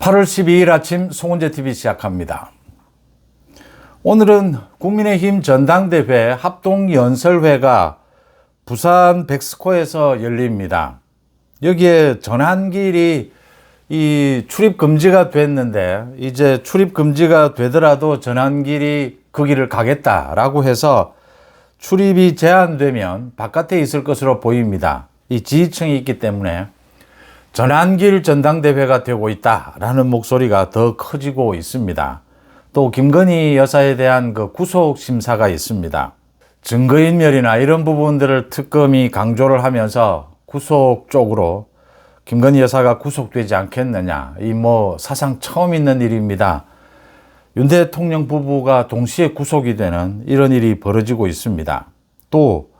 8월 12일 아침 송은재 TV 시작합니다. 오늘은 국민의힘 전당대회 합동연설회가 부산 백스코에서 열립니다. 여기에 전한길이 출입 금지가 됐는데 이제 출입 금지가 되더라도 전한길이 그 길을 가겠다라고 해서 출입이 제한되면 바깥에 있을 것으로 보입니다. 이 지지층이 있기 때문에 전한길 전당대회가 되고 있다라는 목소리가 더 커지고 있습니다. 또 김건희 여사에 대한 그 구속 심사가 있습니다. 증거인멸이나 이런 부분들을 특검이 강조를 하면서 구속 쪽으로 김건희 여사가 구속되지 않겠느냐. 사상 처음 있는 일입니다. 윤 대통령 부부가 동시에 구속이 되는 이런 일이 벌어지고 있습니다. 또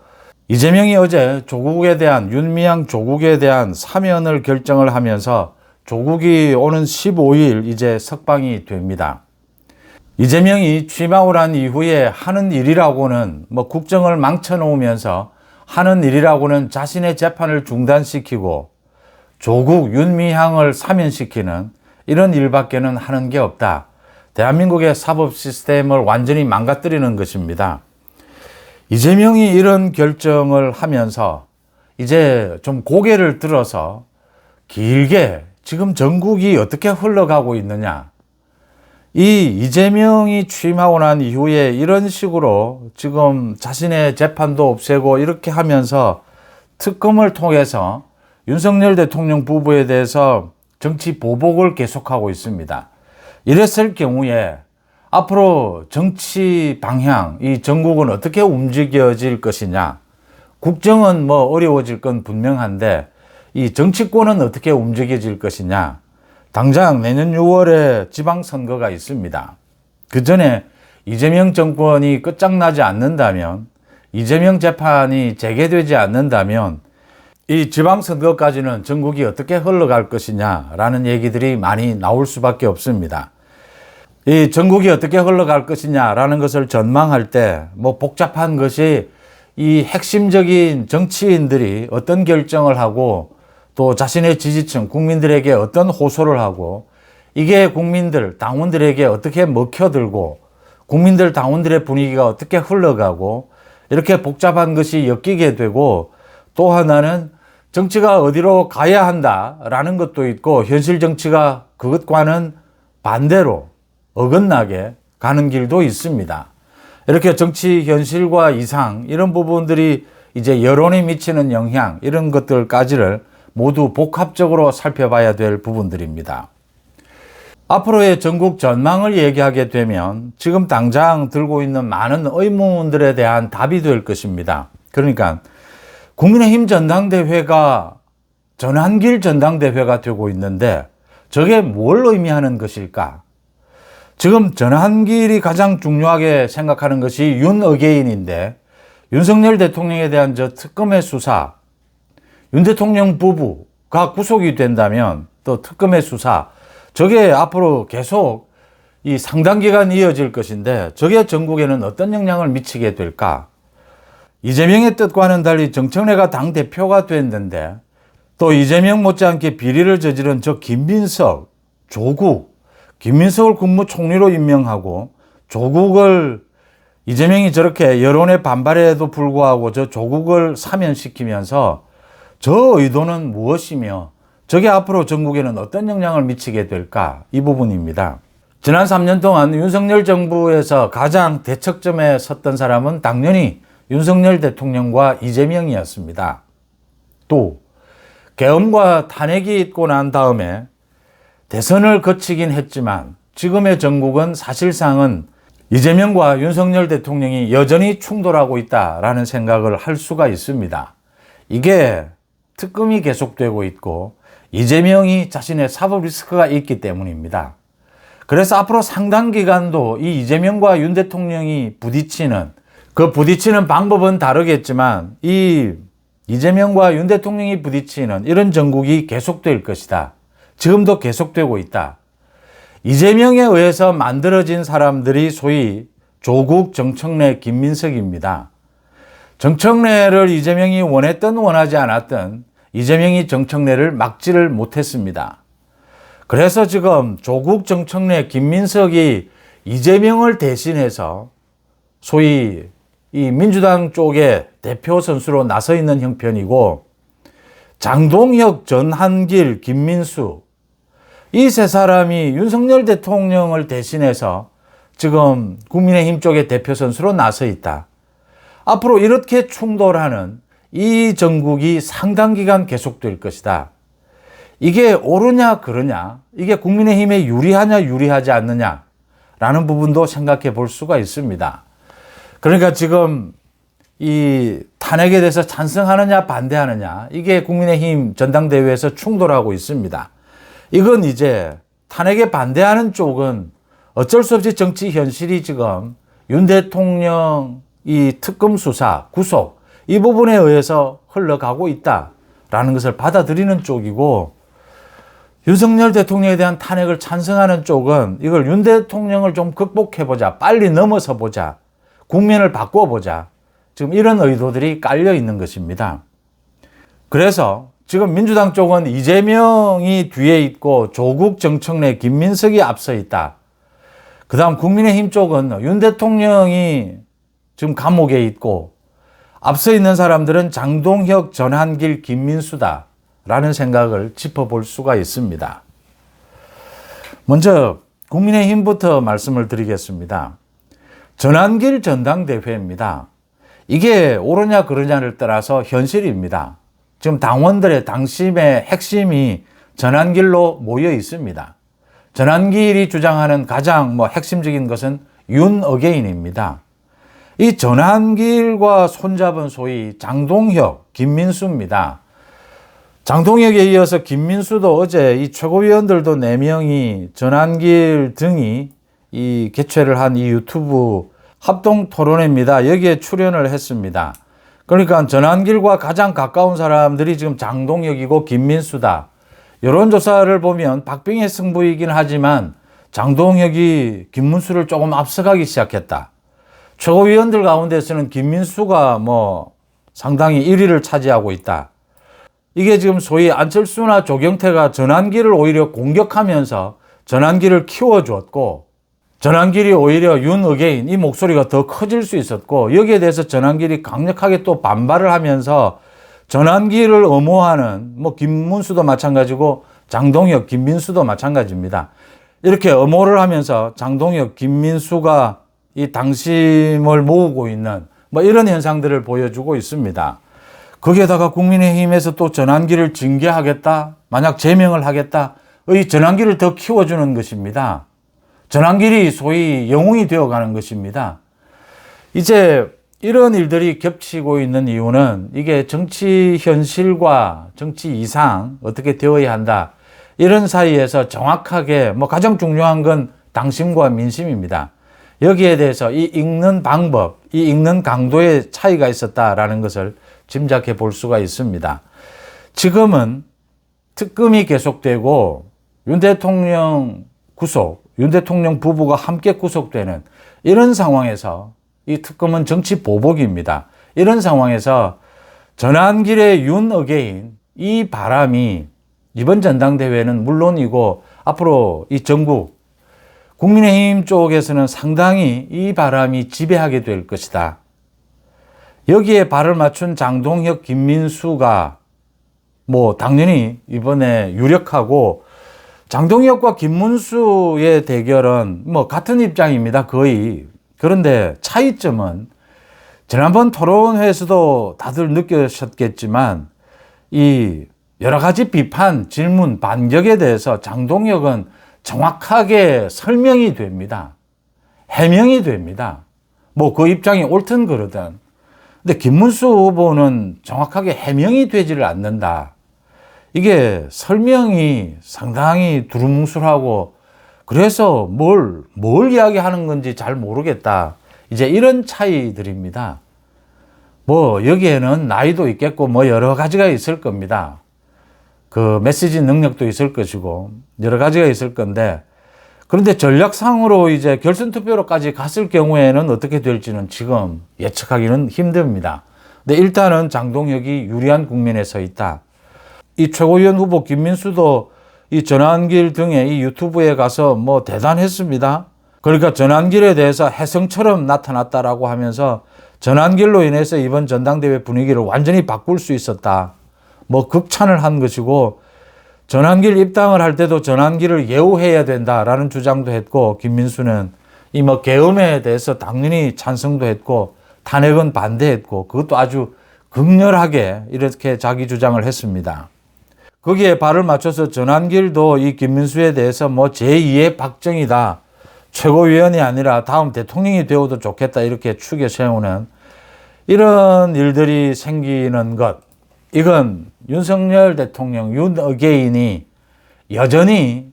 이재명이 어제 윤미향 조국에 대한 사면을 결정을 하면서 조국이 오는 15일 이제 석방이 됩니다. 이재명이 취임하고 난 이후에 하는 일이라고는 국정을 망쳐놓으면서 하는 일이라고는 자신의 재판을 중단시키고 조국 윤미향을 사면시키는 이런 일밖에는 하는 게 없다. 대한민국의 사법 시스템을 완전히 망가뜨리는 것입니다. 이재명이 이런 결정을 하면서 이제 좀 고개를 들어서 길게 지금 전국이 어떻게 흘러가고 있느냐. 이 이재명이 취임하고 난 이후에 이런 식으로 지금 자신의 재판도 없애고 이렇게 하면서 특검을 통해서 윤석열 대통령 부부에 대해서 정치 보복을 계속하고 있습니다. 이랬을 경우에 앞으로 정치 방향, 이 전국은 어떻게 움직여질 것이냐. 국정은 어려워질 건 분명한데 이 정치권은 어떻게 움직여질 것이냐. 당장 내년 6월에 지방선거가 있습니다. 그 전에 이재명 정권이 끝장나지 않는다면, 이재명 재판이 재개되지 않는다면 이 지방선거까지는 전국이 어떻게 흘러갈 것이냐라는 얘기들이 많이 나올 수밖에 없습니다. 이 전국이 어떻게 흘러갈 것이냐라는 것을 전망할 때 복잡한 것이 이 핵심적인 정치인들이 어떤 결정을 하고 또 자신의 지지층 국민들에게 어떤 호소를 하고 이게 국민들 당원들에게 어떻게 먹혀들고 국민들 당원들의 분위기가 어떻게 흘러가고 이렇게 복잡한 것이 엮이게 되고 또 하나는 정치가 어디로 가야 한다라는 것도 있고 현실 정치가 그것과는 반대로 어긋나게 가는 길도 있습니다. 이렇게 정치 현실과 이상 이런 부분들이 이제 여론에 미치는 영향 이런 것들까지를 모두 복합적으로 살펴봐야 될 부분들입니다. 앞으로의 전국 전망을 얘기하게 되면 지금 당장 들고 있는 많은 의문들에 대한 답이 될 것입니다. 그러니까 국민의힘 전당대회가 전한길 전당대회가 되고 있는데 저게 뭘 의미하는 것일까? 지금 전한길이 가장 중요하게 생각하는 것이 윤어게인인데 윤석열 대통령에 대한 특검의 수사, 윤 대통령 부부가 구속이 된다면 또 특검의 수사, 저게 앞으로 계속 이 상당 기간 이어질 것인데 저게 전국에는 어떤 영향을 미치게 될까? 이재명의 뜻과는 달리 정청래가 당대표가 됐는데 또 이재명 못지않게 비리를 저지른 김민석, 조국, 김민석을 국무총리로 임명하고 조국을 이재명이 저렇게 여론의 반발에도 불구하고 조국을 사면시키면서 저 의도는 무엇이며 저게 앞으로 전국에는 어떤 영향을 미치게 될까? 이 부분입니다. 지난 3년 동안 윤석열 정부에서 가장 대척점에 섰던 사람은 당연히 윤석열 대통령과 이재명이었습니다. 또 계엄과 탄핵이 있고 난 다음에 대선을 거치긴 했지만 지금의 전국은 사실상은 이재명과 윤석열 대통령이 여전히 충돌하고 있다라는 생각을 할 수가 있습니다. 이게 특검이 계속되고 있고 이재명이 자신의 사법 리스크가 있기 때문입니다. 그래서 앞으로 상당 기간도 이 이재명과 윤 대통령이 부딪히는 방법은 다르겠지만 이 이재명과 윤 대통령이 부딪히는 이런 전국이 계속될 것이다. 지금도 계속되고 있다. 이재명에 의해서 만들어진 사람들이 소위 조국, 정청래, 김민석입니다. 정청래를 이재명이 원했든 원하지 않았든 이재명이 정청래를 막지를 못했습니다. 그래서 지금 조국 정청래 김민석이 이재명을 대신해서 소위 이 민주당 쪽의 대표 선수로 나서 있는 형편이고, 장동혁, 전한길, 김민수, 이 세 사람이 윤석열 대통령을 대신해서 지금 국민의힘 쪽의 대표 선수로 나서 있다. 앞으로 이렇게 충돌하는 이 정국이 상당 기간 계속될 것이다. 이게 옳으냐 그러냐, 이게 국민의힘에 유리하냐 유리하지 않느냐라는 부분도 생각해 볼 수가 있습니다. 그러니까 지금 이 탄핵에 대해서 찬성하느냐 반대하느냐, 이게 국민의힘 전당대회에서 충돌하고 있습니다. 이건 이제 탄핵에 반대하는 쪽은 어쩔 수 없이 정치 현실이 지금 윤 대통령 이 특검 수사, 구속 이 부분에 의해서 흘러가고 있다라는 것을 받아들이는 쪽이고, 윤석열 대통령에 대한 탄핵을 찬성하는 쪽은 이걸 윤 대통령을 좀 극복해보자, 빨리 넘어서 보자, 국면을 바꿔보자, 지금 이런 의도들이 깔려 있는 것입니다. 그래서 지금 민주당 쪽은 이재명이 뒤에 있고 조국, 정청래, 김민석이 앞서 있다. 그 다음 국민의힘 쪽은 윤 대통령이 지금 감옥에 있고 앞서 있는 사람들은 장동혁, 전한길, 김민수다 라는 생각을 짚어볼 수가 있습니다. 먼저 국민의힘부터 말씀을 드리겠습니다. 전한길 전당대회입니다. 이게 옳으냐 그러냐를 떠나서 현실입니다. 지금 당원들의 당심의 핵심이 전한길로 모여 있습니다. 전한길이 주장하는 가장 핵심적인 것은 윤 어게인입니다. 이 전한길과 손잡은 소위 장동혁, 김민수입니다. 장동혁에 이어서 김민수도 어제 이 최고위원들도 4명이 전한길 등이 이 개최를 한 이 유튜브 합동 토론회입니다. 여기에 출연을 했습니다. 그러니까 전한길과 가장 가까운 사람들이 지금 장동혁이고 김민수다. 여론조사를 보면 박빙의 승부이긴 하지만 장동혁이 김문수를 조금 앞서가기 시작했다. 최고위원들 가운데서는 김민수가 상당히 1위를 차지하고 있다. 이게 지금 소위 안철수나 조경태가 전한길을 오히려 공격하면서 전한길을 키워줬고, 전한길이 오히려 윤 어게인 이 목소리가 더 커질 수 있었고, 여기에 대해서 전한길이 강력하게 또 반발을 하면서 전한길을 엄호하는 김문수도 마찬가지고 장동혁, 김민수도 마찬가지입니다. 이렇게 엄호를 하면서 장동혁, 김민수가 이 당심을 모으고 있는 이런 현상들을 보여주고 있습니다. 거기에다가 국민의힘에서 또 전한길을 징계하겠다, 만약 제명을 하겠다, 이 전한길을 더 키워주는 것입니다. 전한길이 소위 영웅이 되어가는 것입니다. 이제 이런 일들이 겹치고 있는 이유는 이게 정치 현실과 정치 이상 어떻게 되어야 한다, 이런 사이에서 정확하게 가장 중요한 건 당심과 민심입니다. 여기에 대해서 이 읽는 방법, 이 읽는 강도의 차이가 있었다라는 것을 짐작해 볼 수가 있습니다. 지금은 특검이 계속되고 윤 대통령 구속, 윤 대통령 부부가 함께 구속되는 이런 상황에서 이 특검은 정치 보복입니다. 이런 상황에서 전한길의 윤 어게인 이 바람이 이번 전당대회는 물론이고 앞으로 이 전국 국민의힘 쪽에서는 상당히 이 바람이 지배하게 될 것이다. 여기에 발을 맞춘 장동혁, 김민수가 당연히 이번에 유력하고, 장동혁과 김문수의 대결은 같은 입장입니다, 거의. 그런데 차이점은 지난번 토론회에서도 다들 느끼셨겠지만 이 여러 가지 비판, 질문, 반격에 대해서 장동혁은 정확하게 설명이 됩니다. 해명이 됩니다. 그 입장이 옳든 그르든. 근데 김문수 후보는 정확하게 해명이 되지를 않는다. 이게 설명이 상당히 두루뭉술하고, 그래서 뭘 이야기하는 건지 잘 모르겠다. 이제 이런 차이들입니다. 여기에는 나이도 있겠고 여러 가지가 있을 겁니다. 그 메시지 능력도 있을 것이고 여러 가지가 있을 건데, 그런데 전략상으로 이제 결선 투표로까지 갔을 경우에는 어떻게 될지는 지금 예측하기는 힘듭니다. 근데 일단은 장동혁이 유리한 국면에 서 있다. 이 최고위원 후보 김민수도 이 전환길 등의 이 유튜브에 가서 뭐 대단했습니다. 그러니까 전환길에 대해서 혜성처럼 나타났다라고 하면서 전환길로 인해서 이번 전당대회 분위기를 완전히 바꿀 수 있었다. 뭐 극찬을 한 것이고, 전환길 입당을 할 때도 전환길을 예우해야 된다라는 주장도 했고, 김민수는 이 뭐 계엄에 대해서 당연히 찬성도 했고 탄핵은 반대했고, 그것도 아주 극렬하게 이렇게 자기 주장을 했습니다. 거기에 발을 맞춰서 전환길도 이 김민수에 대해서 뭐 제2의 박정희다, 최고위원이 아니라 다음 대통령이 되어도 좋겠다, 이렇게 추겨 세우는 이런 일들이 생기는 것, 이건 윤석열 대통령, 윤어게인이 여전히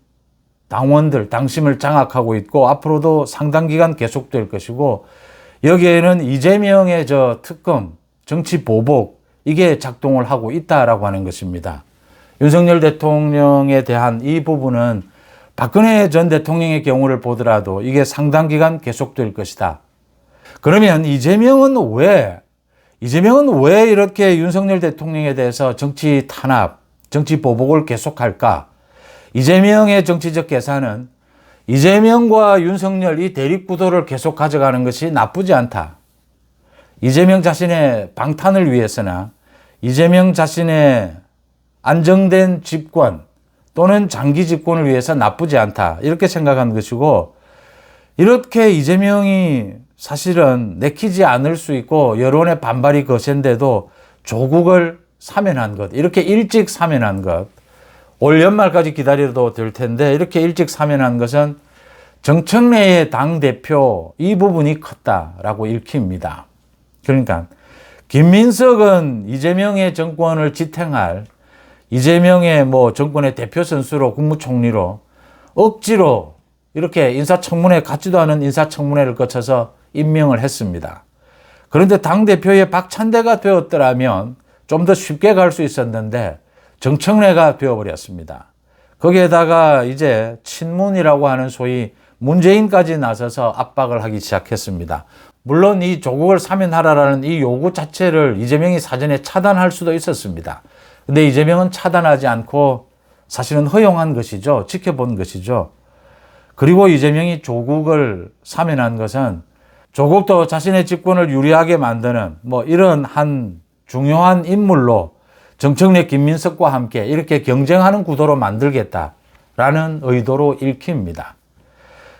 당원들, 당심을 장악하고 있고 앞으로도 상당 기간 계속될 것이고, 여기에는 이재명의 저 특검, 정치 보복, 이게 작동을 하고 있다라고 하는 것입니다. 윤석열 대통령에 대한 이 부분은 박근혜 전 대통령의 경우를 보더라도 이게 상당 기간 계속될 것이다. 그러면 이재명은 왜 이렇게 윤석열 대통령에 대해서 정치 탄압, 정치 보복을 계속할까? 이재명의 정치적 계산은 이재명과 윤석열 이 대립 구도를 계속 가져가는 것이 나쁘지 않다. 이재명 자신의 방탄을 위해서나 이재명 자신의 안정된 집권 또는 장기 집권을 위해서 나쁘지 않다, 이렇게 생각한 것이고, 이렇게 이재명이 사실은 내키지 않을 수 있고 여론의 반발이 거센데도 조국을 사면한 것, 이렇게 일찍 사면한 것, 올 연말까지 기다려도 될 텐데 이렇게 일찍 사면한 것은 정청래의 당대표 이 부분이 컸다라고 읽힙니다. 그러니까 김민석은 이재명의 정권을 지탱할, 이재명의 뭐 정권의 대표 선수로 국무총리로 억지로 이렇게 인사청문회, 같지도 않은 인사청문회를 거쳐서 임명을 했습니다. 그런데 당대표의 박찬대가 되었더라면 좀 더 쉽게 갈 수 있었는데 정청래가 되어버렸습니다. 거기에다가 이제 친문이라고 하는 소위 문재인까지 나서서 압박을 하기 시작했습니다. 물론 이 조국을 사면하라라는 이 요구 자체를 이재명이 사전에 차단할 수도 있었습니다. 근데 이재명은 차단하지 않고 사실은 허용한 것이죠. 지켜본 것이죠. 그리고 이재명이 조국을 사면한 것은 조국도 자신의 집권을 유리하게 만드는 뭐 이런 한 중요한 인물로 정청래, 김민석과 함께 이렇게 경쟁하는 구도로 만들겠다라는 의도로 읽힙니다.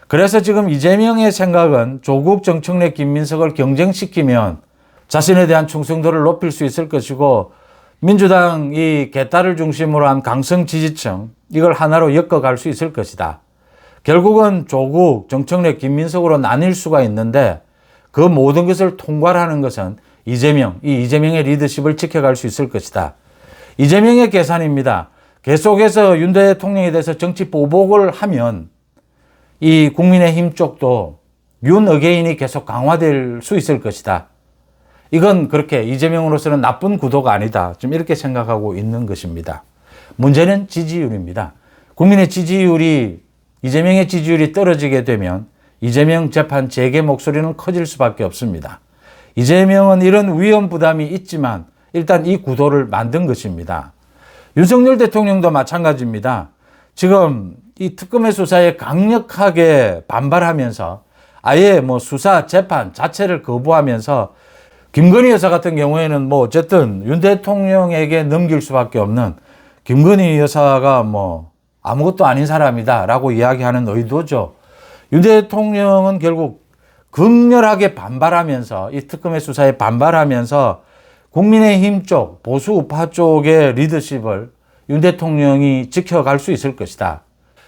그래서 지금 이재명의 생각은 조국, 정청래, 김민석을 경쟁시키면 자신에 대한 충성도를 높일 수 있을 것이고, 민주당 이 개딸을 중심으로 한 강성 지지층, 이걸 하나로 엮어갈 수 있을 것이다. 결국은 조국, 정청래, 김민석으로 나뉠 수가 있는데 그 모든 것을 통괄하는 것은 이재명, 이 이재명의 리더십을 지켜갈 수 있을 것이다. 이재명의 계산입니다. 계속해서 윤 대통령에 대해서 정치 보복을 하면 이 국민의힘 쪽도 윤 어게인이 계속 강화될 수 있을 것이다. 이건 그렇게 이재명으로서는 나쁜 구도가 아니다, 좀 이렇게 생각하고 있는 것입니다. 문제는 지지율입니다. 국민의 지지율이, 이재명의 지지율이 떨어지게 되면 이재명 재판 재개 목소리는 커질 수밖에 없습니다. 이재명은 이런 위험 부담이 있지만 일단 이 구도를 만든 것입니다. 윤석열 대통령도 마찬가지입니다. 지금 이 특검의 수사에 강력하게 반발하면서 아예 뭐 수사 재판 자체를 거부하면서 김건희 여사 같은 경우에는 뭐 어쨌든 윤 대통령에게 넘길 수밖에 없는, 김건희 여사가 뭐 아무것도 아닌 사람이다라고 이야기하는 의도죠. 윤 대통령은 결국 극렬하게 반발하면서, 이 특검의 수사에 반발하면서 국민의힘 쪽, 보수 우파 쪽의 리더십을 윤 대통령이 지켜갈 수 있을 것이다.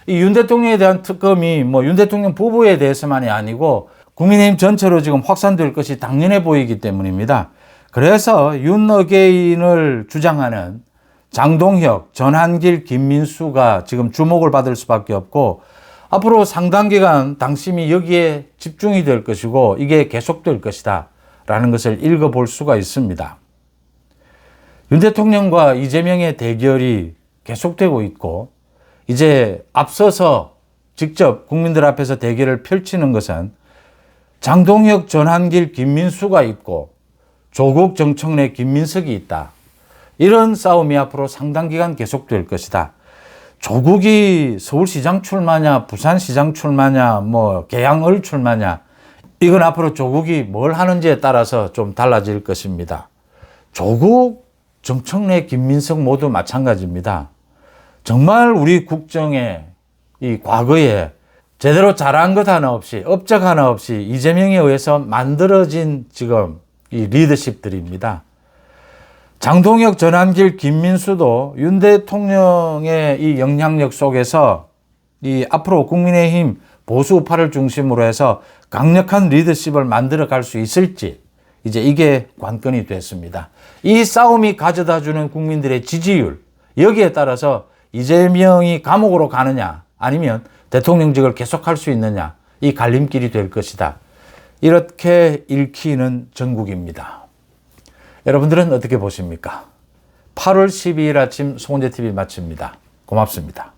이 윤 대통령에 대한 특검이 뭐 윤 대통령 부부에 대해서만이 아니고 국민의힘 전체로 지금 확산될 것이 당연해 보이기 때문입니다. 그래서 윤 어게인을 주장하는 장동혁, 전한길, 김민수가 지금 주목을 받을 수밖에 없고, 앞으로 상당 기간 당심이 여기에 집중이 될 것이고 이게 계속될 것이다 라는 것을 읽어볼 수가 있습니다. 윤 대통령과 이재명의 대결이 계속되고 있고, 이제 앞서서 직접 국민들 앞에서 대결을 펼치는 것은 장동혁, 전한길, 김민수가 있고 조국, 정청래, 김민석이 있다. 이런 싸움이 앞으로 상당 기간 계속될 것이다. 조국이 서울시장 출마냐, 부산시장 출마냐, 뭐 계양을 출마냐, 이건 앞으로 조국이 뭘 하는지에 따라서 좀 달라질 것입니다. 조국, 정청래, 김민석 모두 마찬가지입니다. 정말 우리 국정에 이 과거에 제대로 잘한 것 하나 없이, 업적 하나 없이 이재명에 의해서 만들어진 지금 이 리더십들입니다. 장동혁, 전한길, 김민수도 윤 대통령의 이 영향력 속에서 이 앞으로 국민의힘 보수파를 중심으로 해서 강력한 리더십을 만들어 갈 수 있을지, 이제 이게 관건이 됐습니다. 이 싸움이 가져다 주는 국민들의 지지율, 여기에 따라서 이재명이 감옥으로 가느냐 아니면 대통령직을 계속할 수 있느냐, 이 갈림길이 될 것이다. 이렇게 읽히는 전국입니다. 여러분들은 어떻게 보십니까? 8월 12일 아침 송은재TV 마칩니다. 고맙습니다.